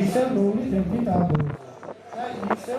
ისე ნული თემი დაბო. და ისე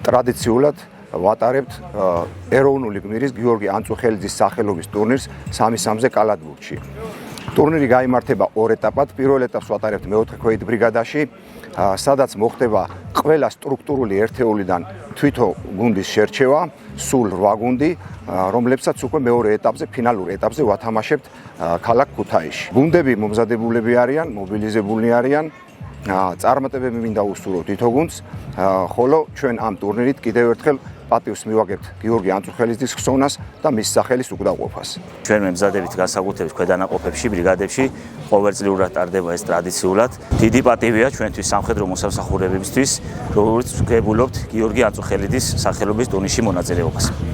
ტრადიციულად ვატარებთ ეროვნული გმირის გიორგი ანწუხელიძის სახელობის ტურნირს 3-3-ზე კალათბურთში. ტურნირი გაიმართება 2 ეტაპად. პირველ ეტაპს ვატარებთ მეოთხე ქვეით ბრიგადაში, სადაც მოხდება ყველა სტრუქტურული ერთეულიდან თვითო გუნდის შერჩევა, სულ 8 გუნდი, რომლებსაც უკვე მეორე ეტაპზე, ფინალურ ეტაპზე ვათამაშებთ ქალაქ ქუთაისში. გუნდები მომზადებულები არიან, მობილიზებულნი არიან. წარმატებები მინდა უსურვოთ თითო გუნდს, ხოლო ჩვენ ამ ტურნირით კიდევ ერთხელ პატივს მივაგებთ გიორგი ანწუხელიძის ხსოვნას და მის სახელის უკდავყოფას. ჩვენ მემზადებით განსაკუთრებით ქვედანაყოფებში, ბრიგადებში, ყოველწლიურად ტარდება ეს ტრადიციულად. დიდი პატივია ჩვენთვის სამხედრო მოსამსახურებებისთვის, როგორც ვგებულობთ გიორგი ანწუხელიძის სახელობის ტურნირში მონაწილეობას.